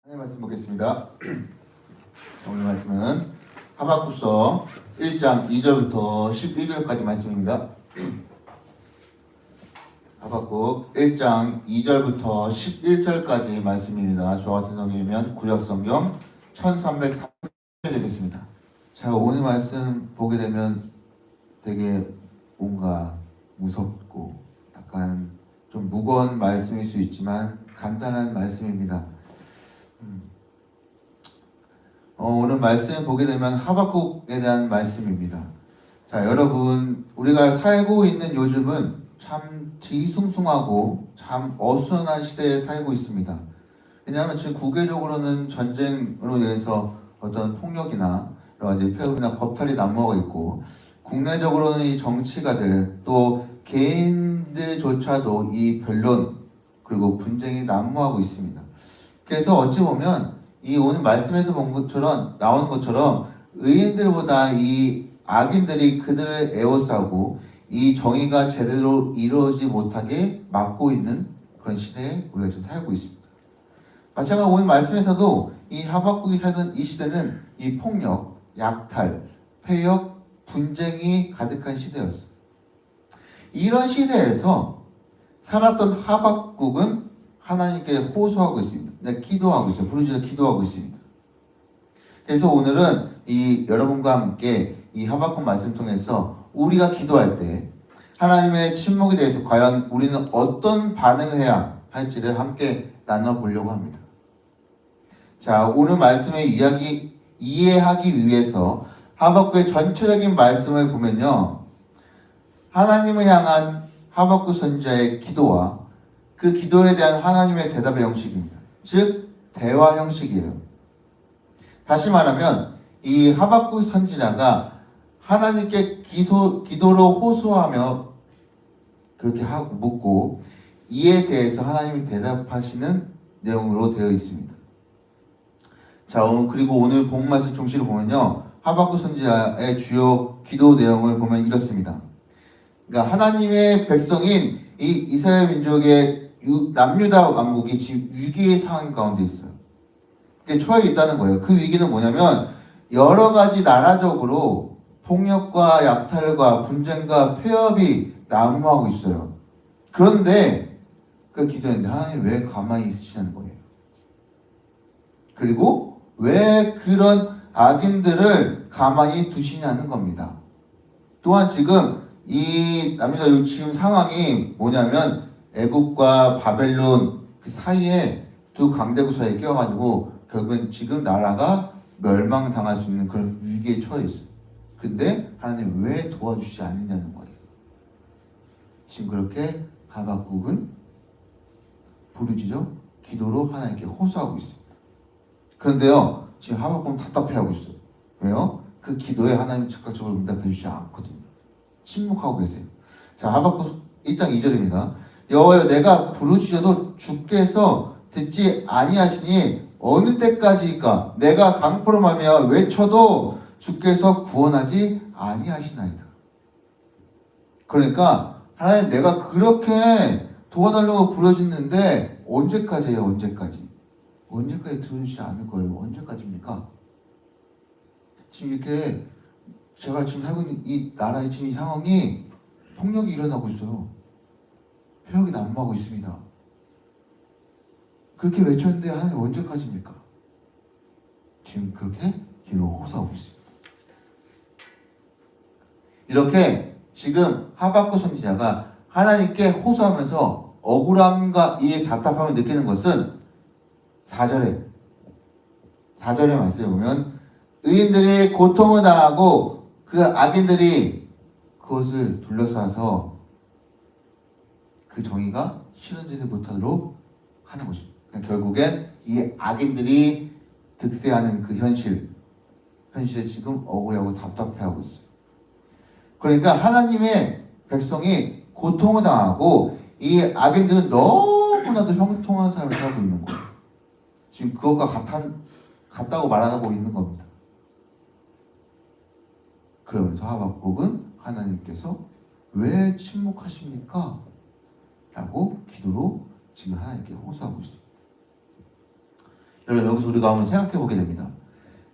하나님 말씀 보겠습니다. 오늘 말씀은 하박국서 1장 2절부터 12절까지 말씀입니다. 하박국 1장 2절부터 11절까지 말씀입니다. 저와 같은 성경이면 구약성경 1303편 되겠습니다. 자, 오늘 말씀 보게 되면 되게 뭔가 무섭고 약간 좀 무거운 말씀일 수 있지만 간단한 말씀입니다. 오늘 말씀 보게 되면 하박국에 대한 말씀입니다. 자, 여러분, 우리가 살고 있는 요즘은 참 뒤숭숭하고 참 어수선한 시대에 살고 있습니다. 왜냐하면 지금 국외적으로는 전쟁으로 인해서 어떤 폭력이나 여러 가지 폐업이나 겁탈이 난무하고 있고, 국내적으로는 이 정치가들 또 개인들조차도 이 변론 그리고 분쟁이 난무하고 있습니다. 그래서 어찌 보면 이 오늘 말씀에서 본 것처럼 나오는 것처럼 의인들보다 이 악인들이 그들을 에워싸고 이 정의가 제대로 이루어지지 못하게 막고 있는 그런 시대에 우리가 지금 살고 있습니다. 마찬가지로 오늘 말씀에서도 이 하박국이 살던 이 시대는 이 폭력, 약탈, 폐역, 분쟁이 가득한 시대였어요. 이런 시대에서 살았던 하박국은 하나님께 호소하고 있습니다. 네, 기도하고 있어요. 부르짖어 기도하고 있습니다. 그래서 오늘은 이 여러분과 함께 이 하박국 말씀 통해서 우리가 기도할 때 하나님의 침묵에 대해서 과연 우리는 어떤 반응을 해야 할지를 함께 나눠보려고 합니다. 자, 오늘 말씀을 이해하기 위해서 하박국의 전체적인 말씀을 보면요, 하나님을 향한 하박국 선지자의 기도와 그 기도에 대한 하나님의 대답의 형식입니다. 즉, 대화 형식이에요. 다시 말하면 이 하박국 선지자가 하나님께 기도로 호소하며 그렇게 하고 묻고 이에 대해서 하나님이 대답하시는 내용으로 되어 있습니다. 자, 그리고 오늘 본 말씀 중시를 보면요, 하박국 선지자의 주요 기도 내용을 보면 이렇습니다. 그러니까 하나님의 백성인 이 이스라엘 민족의 남유다 왕국이 지금 위기의 상황 가운데 있어요. 그게 처해 있다는 거예요. 그 위기는 뭐냐면 여러 가지 나라적으로 폭력과 약탈과 분쟁과 폐업이 난무하고 있어요. 그런데 그 기도했는데 하나님 왜 가만히 있으시는 거예요? 그리고 왜 그런 악인들을 가만히 두시냐는 겁니다. 또한 지금 이 남유다 지금 상황이 뭐냐면 애국과 바벨론 그 사이에 두 강대국 사이에 끼어가지고 결국은 지금 나라가 멸망당할 수 있는 그런 위기에 처해 있어요. 근데 하나님 왜 도와주시지 않느냐는 거예요. 지금 그렇게 하박국은 부르짖어 기도로 하나님께 호소하고 있습니다. 그런데요, 지금 하박국은 답답해하고 있어요. 왜요? 그 기도에 하나님 즉각적으로 응답해 주시지 않거든요. 침묵하고 계세요. 자, 하박국 1장 2절입니다. 여호와여, 내가 부르짖어도 주께서 듣지 아니하시니 어느 때까지일까? 내가 강포로 말미암아 외쳐도 주께서 구원하지 아니하시나이다. 그러니까 하나님, 내가 그렇게 도와달라고 부르짖는데 언제까지예요? 언제까지 들어주시지 않을 거예요? 언제까지입니까? 지금 이렇게 제가 지금 살고 있는 이 나라의 지금 이 상황이 폭력이 일어나고 있어요. 폐역이 난무하고 있습니다. 그렇게 외쳤는데 하나님 언제까지입니까? 지금 그렇게 기도 호소하고 있습니다. 이렇게 지금 하박국 선지자가 하나님께 호소하면서 억울함과 이 답답함을 느끼는 것은 4절에 말씀해 보면 의인들이 고통을 당하고 그 악인들이 그것을 둘러싸서 그 정의가 실현되지 못하도록 하는 것입니다. 그러니까 결국엔 이 악인들이 득세하는 그 현실에 지금 억울하고 답답해하고 있어요. 그러니까 하나님의 백성이 고통을 당하고 이 악인들은 너무나도 형통한 삶을 살고 있는 거예요. 지금 그것과 같다고 말하고 있는 겁니다. 그러면서 하박국은 하나님께서 왜 침묵하십니까? 라고 기도로 지금 하나님께 호소하고 있습니다. 여러분 여기서 우리가 한번 생각해 보게 됩니다.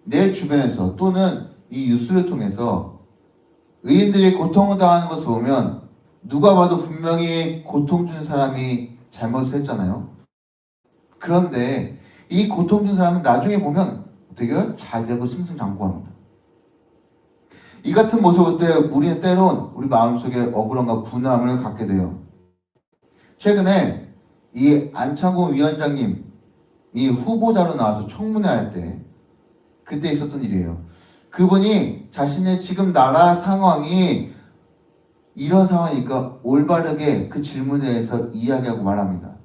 내 주변에서 또는 이 뉴스를 통해서 의인들이 고통을 당하는 것을 보면 누가 봐도 분명히 고통 준 사람이 잘못을 했잖아요. 그런데 이 고통 준 사람은 나중에 보면 되게 잘 되고 승승장구합니다. 이 같은 모습을 때 우리는 때론 우리 마음속에 억울함과 분함을 갖게 돼요. 최근에 이 안창호 위원장님 이 후보자로 나와서 청문회 할 때 그때 있었던 일이에요. 그분이 자신의 지금 나라 상황이 이런 상황이니까 올바르게 그 질문에 대해서 이야기하고 말합니다.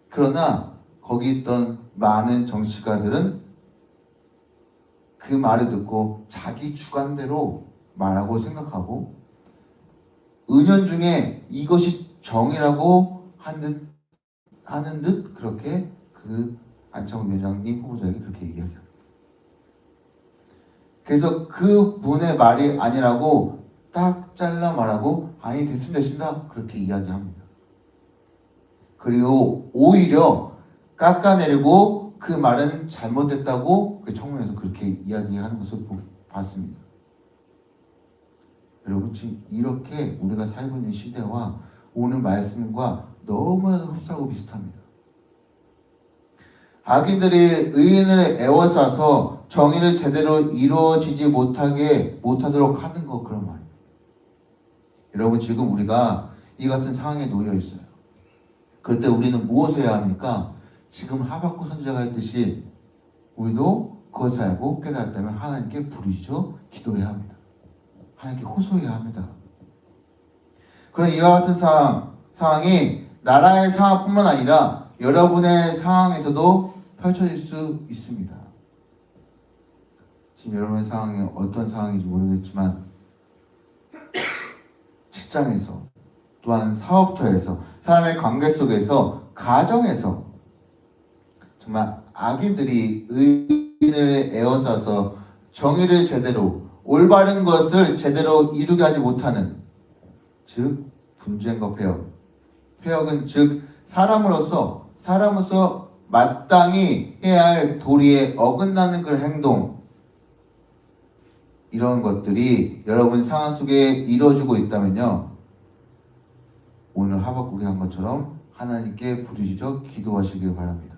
그러나 거기 있던 많은 정치가들은 그 말을 듣고 자기 주관대로 말하고 생각하고 은연중에 이것이 정의라고 하는 듯 그렇게 그 안창호 위원장님 후보자에게 그렇게 얘기합니다. 그래서 그 분의 말이 아니라고 딱 잘라 말하고 아니 됐습니다 그렇게 이야기합니다. 그리고 오히려 깎아내리고 그 말은 잘못됐다고 그 청문회에서 그렇게 이야기하는 것을 봤습니다. 여러분 지금 이렇게 우리가 살고 있는 시대와 오늘 말씀과 너무나도 흡사하고 비슷합니다. 악인들이 의인을 애워싸서 정의를 제대로 이루어지지 못하도록 하는 거 그런 말이에요. 여러분 지금 우리가 이 같은 상황에 놓여 있어요. 그럴 때 우리는 무엇을 해야 합니까? 지금 하박국 선지자가 했듯이 우리도 그것을 알고 깨달았다면 하나님께 부르짖어 기도해야 합니다. 하나님께 호소해야 합니다. 그런 이와 같은 상황이 나라의 상황뿐만 아니라 여러분의 상황에서도 펼쳐질 수 있습니다. 지금 여러분의 상황이 어떤 상황인지 모르겠지만 직장에서 또한 사업터에서 사람의 관계 속에서 가정에서 정말 악인들이 의인을 에워싸서 정의를 제대로 올바른 것을 제대로 이루게 하지 못하는 즉 분쟁과 폐역은 즉 사람으로서 마땅히 해야 할 도리에 어긋나는 그런 행동 이런 것들이 여러분 상황 속에 이루어지고 있다면요 오늘 하박국이 한 것처럼 하나님께 부르짖어 기도하시길 바랍니다.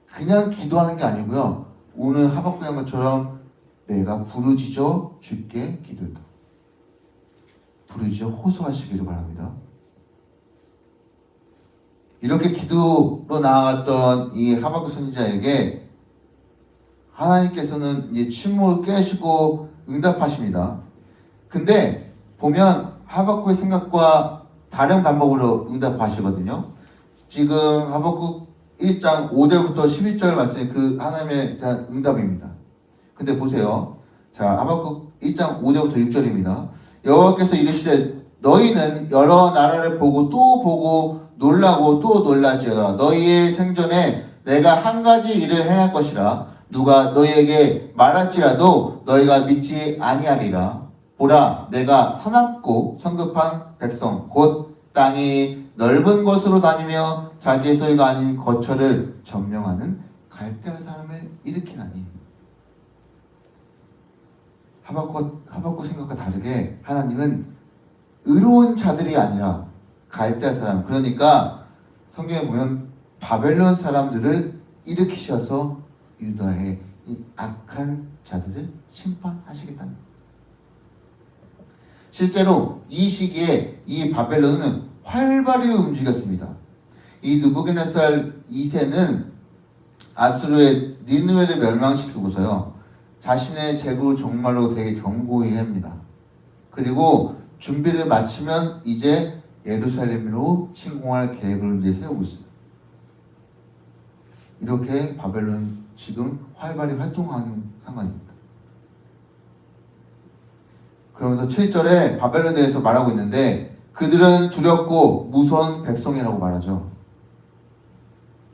그냥 기도하는 게 아니고요 오늘 하박국이 한 것처럼 내가 부르짖어 주께 기도했다. 부르짖어 호소하시기를 바랍니다. 이렇게 기도로 나아갔던 이 하박국 선지자에게 하나님께서는 이제 침묵을 깨시고 응답하십니다. 근데 보면 하박국의 생각과 다른 방법으로 응답하시거든요. 지금 하박국 1장 5절부터 12절 말씀이 그 하나님에 대한 응답입니다. 근데 보세요. 자, 하박국 1장 5절부터 6절입니다. 여호와께서 이르시되 너희는 여러 나라를 보고 또 보고 놀라고 또 놀라지어다. 너희의 생전에 내가 한 가지 일을 행할 것이라. 누가 너희에게 말할지라도 너희가 믿지 아니하리라. 보라, 내가 사납고 성급한 백성 곧 땅이 넓은 곳으로 다니며 자기의 소유가 아닌 거처를 점령하는 갈대아 사람을 일으키나니. 하박국 생각과 다르게 하나님은 의로운 자들이 아니라 갈대아 사람, 그러니까 성경에 보면 바벨론 사람들을 일으키셔서 유다의 이 악한 자들을 심판하시겠다는 거예요. 실제로 이 시기에 이 바벨론은 활발히 움직였습니다. 이 느부갓네살 2세는 아수르의 니느웨를 멸망시키고서요 자신의 제국을 정말로 되게 견고히 합니다. 그리고 준비를 마치면 이제 예루살렘으로 침공할 계획을 이제 세우고 있습니다. 이렇게 바벨론 지금 활발히 활동하는 상황입니다. 그러면서 7절에 바벨론에 대해서 말하고 있는데 그들은 두렵고 무서운 백성이라고 말하죠.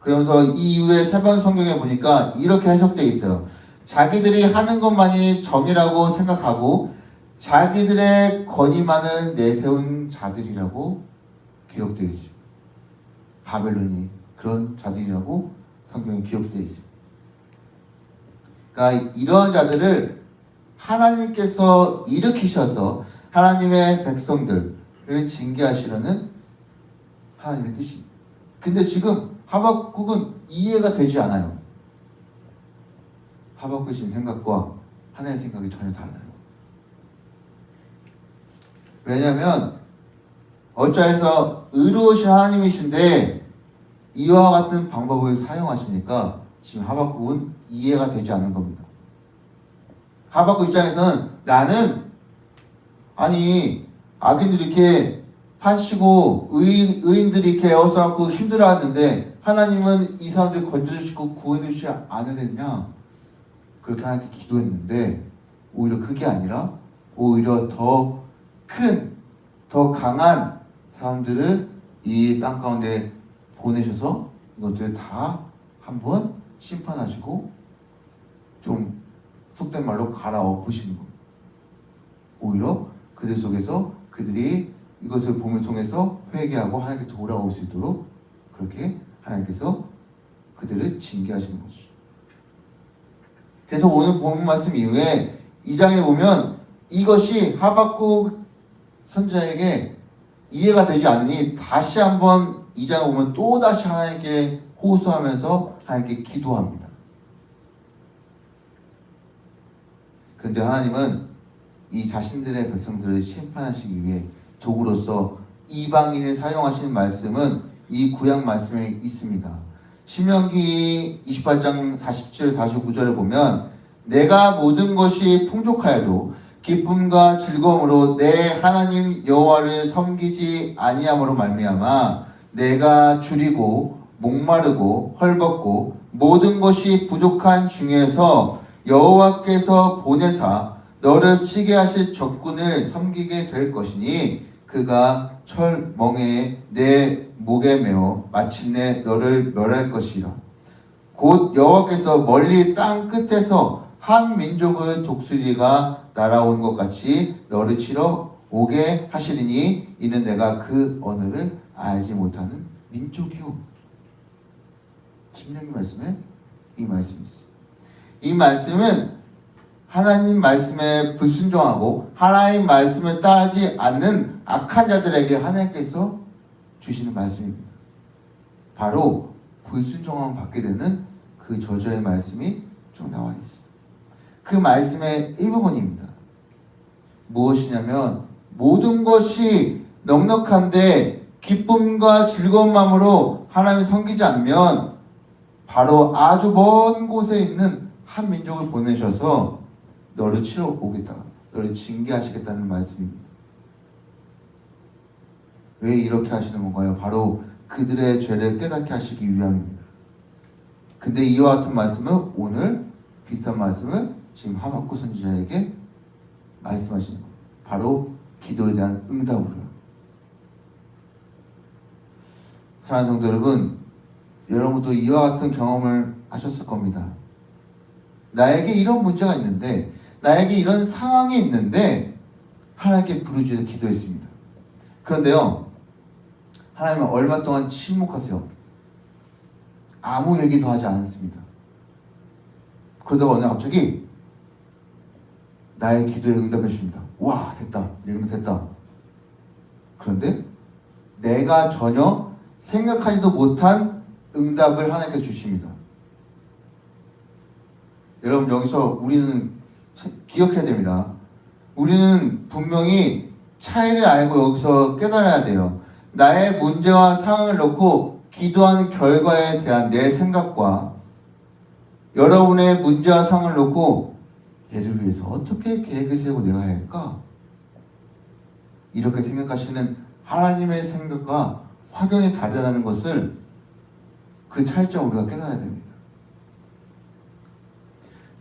그러면서 이 이후에 세 번 성경에 보니까 이렇게 해석되어 있어요. 자기들이 하는 것만이 정의라고 생각하고 자기들의 권위만을 내세운 자들이라고 기록되어 있습니다. 바벨론이 그런 자들이라고 성경에 기록되어 있습니다. 그러니까 이러한 자들을 하나님께서 일으키셔서 하나님의 백성들을 징계하시려는 하나님의 뜻입니다. 근데 지금 하박국은 이해가 되지 않아요. 하박국의 생각과 하나님의 생각이 전혀 달라요. 왜냐하면 어찌해서 의로우신 하나님이신데 이와 같은 방법을 사용하시니까 지금 하박국은 이해가 되지 않는 겁니다. 하박국 입장에서는 나는 아니 악인들이 이렇게 판치고 의인들이 이렇게 애워싸고 힘들어하는데 하나님은 이 사람들 건져주시고 구원해주시지 않으랬냐? 그렇게 하나님께 기도했는데 오히려 그게 아니라 오히려 더 큰, 더 강한 사람들을 이 땅 가운데 보내셔서 이것들을 다 한번 심판하시고 좀 속된 말로 갈아엎으시는 겁니다. 오히려 그들 속에서 그들이 이것을 봄을 통해서 회개하고 하나님께 돌아올 수 있도록 그렇게 하나님께서 그들을 징계하시는 거죠. 그래서 오늘 본 말씀 이후에 2장에 보면 이것이 하박국 선지자에게 이해가 되지 않으니 다시 한번 2장에 보면 또다시 하나님께 호소하면서 하나님께 기도합니다. 그런데 하나님은 이 자신들의 백성들을 심판하시기 위해 도구로서 이방인을 사용하시는 말씀은 이 구약 말씀에 있습니다. 신명기 28장 47, 49절을 보면 내가 모든 것이 풍족하여도 기쁨과 즐거움으로 내 하나님 여호와를 섬기지 아니함으로 말미암아 내가 줄이고 목마르고 헐벗고 모든 것이 부족한 중에서 여호와께서 보내사 너를 치게 하실 적군을 섬기게 될 것이니 그가 철멍에 내 목에 메어 마침내 너를 멸할 것이라. 곧 여호와께서 멀리 땅 끝에서 한 민족의 독수리가 날아온 것 같이 너를 치러 오게 하시리니 이는 내가 그 언어를 알지 못하는 민족이요. 신명기 말씀에 이 말씀이 있어요. 이 말씀은 하나님 말씀에 불순종하고 하나님 말씀을 따르지 않는 악한 자들에게 하나님께서 주시는 말씀입니다. 바로 불순종함을 받게 되는 그 저주의 말씀이 쭉 나와 있습니다. 그 말씀의 일부분입니다. 무엇이냐면 모든 것이 넉넉한데 기쁨과 즐거운 마음으로 하나님을 섬기지 않으면 바로 아주 먼 곳에 있는 한 민족을 보내셔서 너를 치러 오겠다, 너를 징계하시겠다는 말씀입니다. 왜 이렇게 하시는 건가요? 바로 그들의 죄를 깨닫게 하시기 위함입니다. 근데 이와 같은 말씀은 오늘 비슷한 말씀을 지금 하박국 선지자에게 말씀하시는 겁니다. 바로 기도에 대한 응답으로요. 사랑하는 성도 여러분, 여러분도 이와 같은 경험을 하셨을 겁니다. 나에게 이런 문제가 있는데, 나에게 이런 상황이 있는데 하나님께 부르짖어 기도했습니다. 그런데요, 하나님은 얼마 동안 침묵하세요. 아무 얘기도 하지 않습니다. 그러다가 어느 날 갑자기 나의 기도에 응답해 주십니다. 와, 됐다. 이러면 됐다. 그런데 내가 전혀 생각하지도 못한 응답을 하나님께 주십니다. 여러분, 여기서 우리는 기억해야 됩니다. 우리는 분명히 차이를 알고 여기서 깨달아야 돼요. 나의 문제와 상황을 놓고 기도하는 결과에 대한 내 생각과 여러분의 문제와 상황을 놓고 얘를 위해서 어떻게 계획을 세우고 내가 해야 할까? 이렇게 생각하시는 하나님의 생각과 확연히 다르다는 것을 그 차이점을 우리가 깨달아야 됩니다.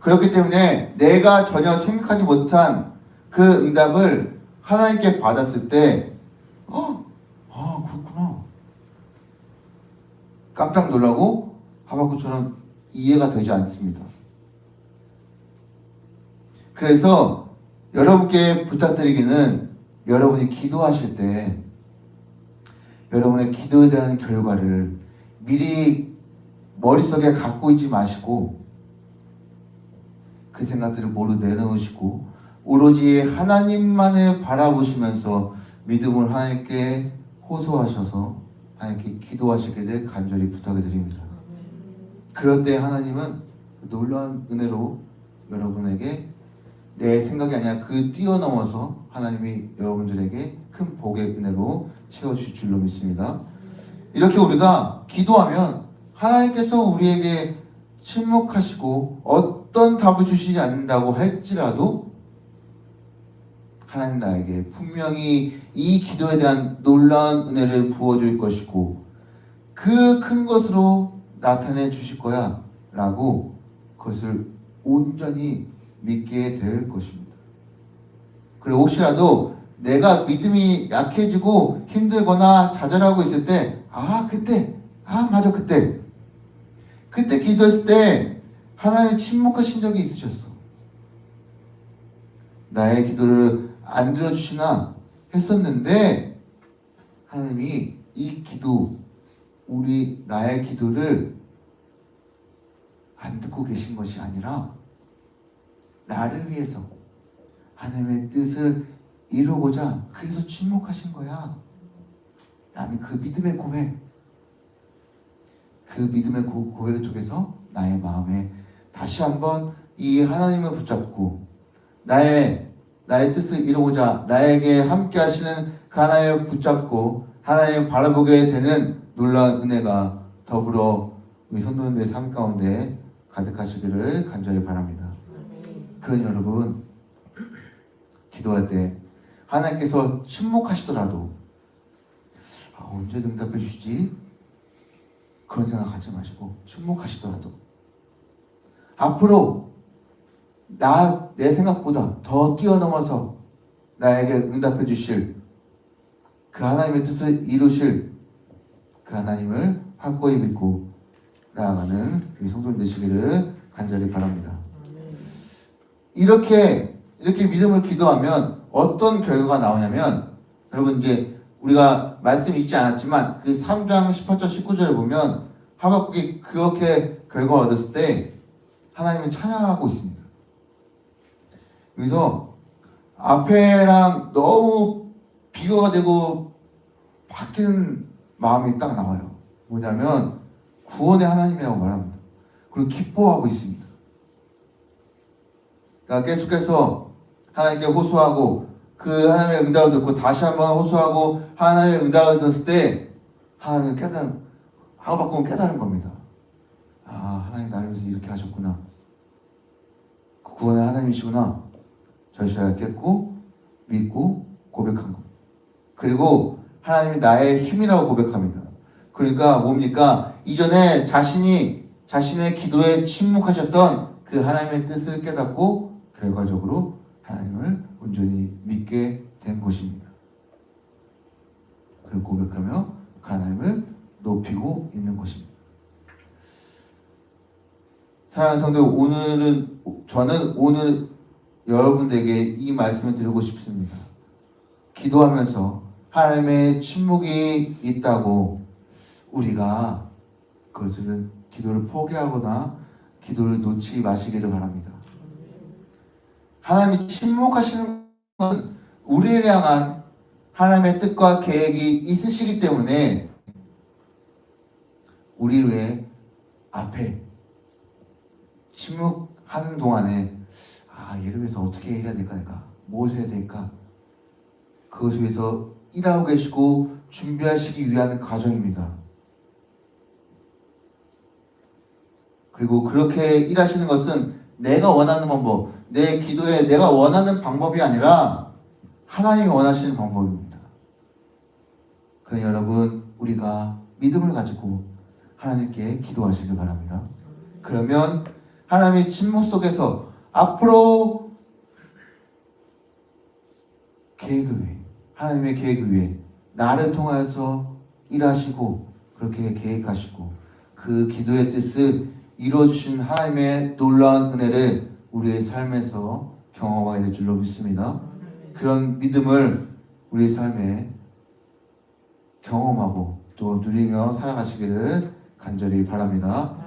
그렇기 때문에 내가 전혀 생각하지 못한 그 응답을 하나님께 받았을 때 그렇구나. 깜짝 놀라고 하박국처럼 이해가 되지 않습니다. 그래서 여러분께 부탁드리기는 여러분이 기도하실 때 여러분의 기도에 대한 결과를 미리 머릿속에 갖고 있지 마시고 그 생각들을 모두 내려놓으시고 오로지 하나님만을 바라보시면서 믿음을 하나님께 호소하셔서 하나님께 기도하시기를 간절히 부탁을 드립니다. 그럴 때 하나님은 놀라운 은혜로 여러분에게 내 생각이 아니라 그 뛰어넘어서 하나님이 여러분들에게 큰 복의 은혜로 채워주실 줄로 믿습니다. 이렇게 우리가 기도하면 하나님께서 우리에게 침묵하시고 어떤 답을 주시지 않는다고 할지라도 하나님 나에게 분명히 이 기도에 대한 놀라운 은혜를 부어줄 것이고 그 큰 것으로 나타내 주실 거야 라고 그것을 온전히 믿게 될 것입니다. 그리고 혹시라도 내가 믿음이 약해지고 힘들거나 좌절하고 있을 때 맞아 그때 기도했을 때 하나님 침묵하신 적이 있으셨어. 나의 기도를 안 들어주시나 했었는데 하나님이 이 기도 나의 기도를 안 듣고 계신 것이 아니라 나를 위해서 하나님의 뜻을 이루고자 그래서 침묵하신 거야 라는 그 믿음의 고백, 그 믿음의 고백을 통해서 나의 마음에 다시 한번 이 하나님을 붙잡고 나의 뜻을 이루고자 나에게 함께 하시는 그 하나님을 붙잡고 하나님을 바라보게 되는 놀라운 은혜가 더불어 우리 성도님들의 삶 가운데 가득하시기를 간절히 바랍니다. 그러니 여러분 기도할 때 하나님께서 침묵하시더라도 언제 응답해 주시지? 그런 생각하지 마시고 침묵하시더라도 앞으로 내 생각보다 더 뛰어넘어서 나에게 응답해 주실 그 하나님의 뜻을 이루실 그 하나님을 확고히 믿고 나아가는 우리 성도님 되시기를 간절히 바랍니다. 이렇게 믿음을 기도하면 어떤 결과가 나오냐면 여러분 이제 우리가 말씀이 있지 않았지만 그 3장 18절 19절을 보면 하박국이 그렇게 결과 얻었을 때 하나님을 찬양하고 있습니다. 여기서 앞에랑 너무 비교가 되고 바뀌는 마음이 딱 나와요. 뭐냐면 구원의 하나님이라고 말합니다. 그리고 기뻐하고 있습니다. 그러니까 계속해서 하나님께 호소하고 그 하나님의 응답을 듣고 다시 한번 호소하고 하나님의 응답을 들었을 때 하나님을 하박국은 깨달은 겁니다. 하나님 나를 위해서 이렇게 하셨구나. 그 구원의 하나님이시구나. 저희가 깼고 믿고 고백한 겁니다. 그리고 하나님이 나의 힘이라고 고백합니다. 그러니까 뭡니까? 이전에 자신의 기도에 침묵하셨던 그 하나님의 뜻을 깨닫고 결과적으로 하나님을 온전히 믿게 된 것입니다. 그리고 고백하며 그 하나님을 높이고 있는 것입니다. 사랑하는 성도, 저는 오늘 여러분들에게 이 말씀을 드리고 싶습니다. 기도하면서 하나님의 침묵이 있다고 우리가 그것을 기도를 포기하거나 기도를 놓지 마시기를 바랍니다. 하나님이 침묵하시는 것은 우리를 향한 하나님의 뜻과 계획이 있으시기 때문에 우리 위해 앞에 침묵하는 동안에 얘를 위해서 어떻게 해야 될까 내가 무엇을 해야 될까 그것을 위해서 일하고 계시고 준비하시기 위한 과정입니다. 그리고 그렇게 일하시는 것은 내가 원하는 방법, 내 기도에 내가 원하는 방법이 아니라 하나님이 원하시는 방법입니다. 그러니 여러분 우리가 믿음을 가지고 하나님께 기도하시길 바랍니다. 그러면 하나님의 침묵 속에서 앞으로 계획을 위해 하나님의 계획을 위해 나를 통하여서 일하시고 그렇게 계획하시고 그 기도의 뜻을 이루어주신 하나님의 놀라운 은혜를 우리의 삶에서 경험하게 될 줄로 믿습니다. 그런 믿음을 우리의 삶에 경험하고 또 누리며 살아가시기를 간절히 바랍니다.